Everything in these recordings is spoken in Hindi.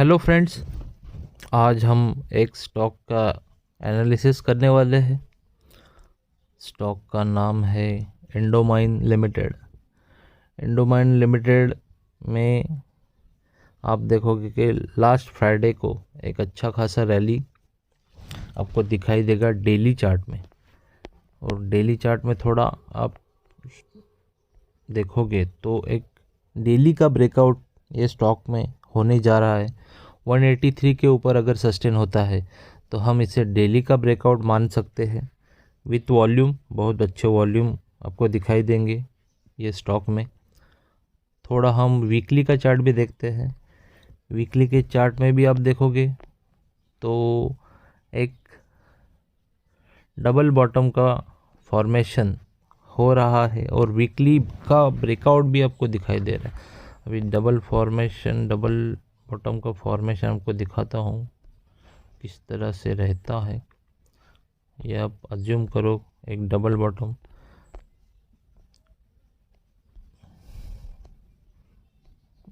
हेलो फ्रेंड्स, आज हम एक स्टॉक का एनालिसिस करने वाले हैं। स्टॉक का नाम है इंडोमाइन लिमिटेड। इंडोमाइन लिमिटेड में आप देखोगे कि लास्ट फ्राइडे को एक अच्छा खासा रैली आपको दिखाई देगा डेली चार्ट में। और डेली चार्ट में थोड़ा आप देखोगे तो एक डेली का ब्रेकआउट ये स्टॉक में होने जा रहा है। 183 के ऊपर अगर सस्टेन होता है तो हम इसे डेली का ब्रेकआउट मान सकते हैं। विथ वॉल्यूम, बहुत अच्छे वॉल्यूम आपको दिखाई देंगे ये स्टॉक में। थोड़ा हम वीकली का चार्ट भी देखते हैं। वीकली के चार्ट में भी आप देखोगे तो एक डबल बॉटम का फॉर्मेशन हो रहा है और वीकली का ब्रेकआउट भी आपको दिखाई दे रहा है। अभी डबल बॉटम का फॉर्मेशन आपको दिखाता हूँ किस तरह से रहता है। ये आप अज्यूम करो एक डबल बॉटम,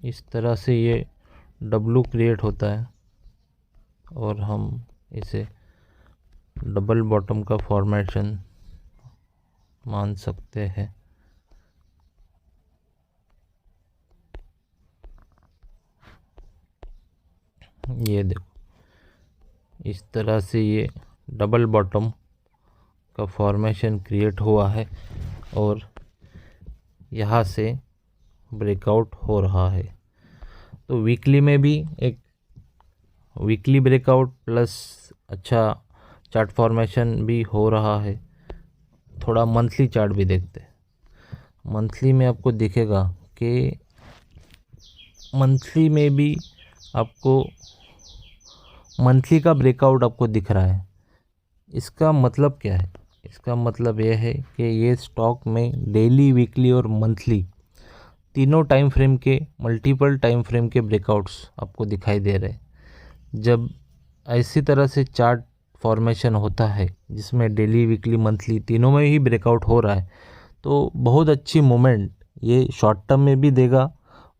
इस तरह से ये डब्लू क्रिएट होता है और हम इसे डबल बॉटम का फॉर्मेशन मान सकते हैं। ये देखो, इस तरह से ये डबल बॉटम का फॉर्मेशन क्रिएट हुआ है और यहाँ से ब्रेकआउट हो रहा है। तो वीकली में भी एक वीकली ब्रेकआउट प्लस अच्छा चार्ट फॉर्मेशन भी हो रहा है। थोड़ा मंथली चार्ट भी देखते हैं। मंथली में आपको दिखेगा कि मंथली में भी आपको मंथली का ब्रेकआउट आपको दिख रहा है। इसका मतलब क्या है? इसका मतलब यह है कि ये स्टॉक में डेली, वीकली और मंथली तीनों टाइम फ्रेम के, मल्टीपल टाइम फ्रेम के ब्रेकआउट्स आपको दिखाई दे रहे हैं। जब ऐसी तरह से चार्ट फॉर्मेशन होता है जिसमें डेली, वीकली, मंथली तीनों में ही ब्रेकआउट हो रहा है तो बहुत अच्छी मूवमेंट ये शॉर्ट टर्म में भी देगा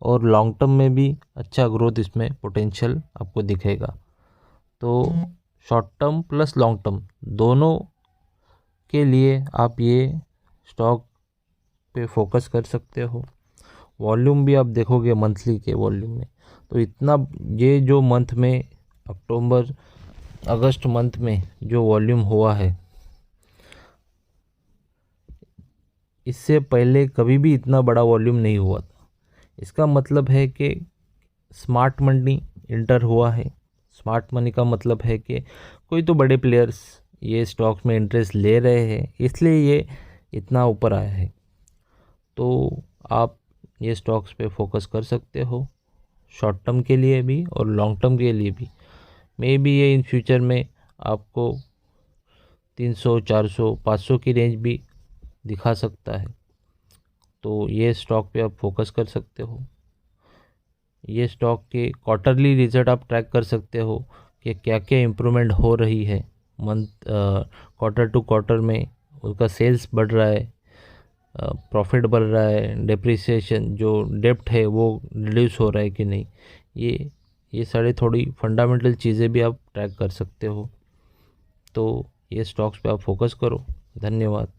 और लॉन्ग टर्म में भी अच्छा ग्रोथ इसमें पोटेंशियल आपको दिखेगा। तो short term plus long term दोनों के लिए आप ये स्टॉक पे फोकस कर सकते हो। वॉल्यूम भी आप देखोगे मंथली के वॉल्यूम में तो इतना, ये जो मंथ में अक्टूबर अगस्त मंथ में जो वॉल्यूम हुआ है इससे पहले कभी भी इतना बड़ा वॉल्यूम नहीं हुआ था। इसका मतलब है कि स्मार्ट मनी इंटर हुआ है। स्मार्ट मनी का मतलब है कि कोई तो बड़े प्लेयर्स ये स्टॉक्स में इंटरेस्ट ले रहे हैं, इसलिए ये इतना ऊपर आया है। तो आप ये स्टॉक्स पे फोकस कर सकते हो शॉर्ट टर्म के लिए भी और लॉन्ग टर्म के लिए भी। मे बी ये इन फ्यूचर में आपको 300, 400, 500 की रेंज भी दिखा सकता है। तो ये स्टॉक पे आप फोकस कर सकते हो। ये स्टॉक के क्वार्टरली रिजल्ट आप ट्रैक कर सकते हो कि क्या क्या इम्प्रूवमेंट हो रही है। मंथ क्वार्टर टू क्वार्टर में उसका सेल्स बढ़ रहा है, प्रॉफिट बढ़ रहा है, डेप्रिसिएशन जो डेप्ट है वो रिड्यूस हो रहा है कि नहीं। ये सारी थोड़ी फंडामेंटल चीज़ें भी आप ट्रैक कर सकते हो। तो ये स्टॉक्स पे आप फोकस करो। धन्यवाद।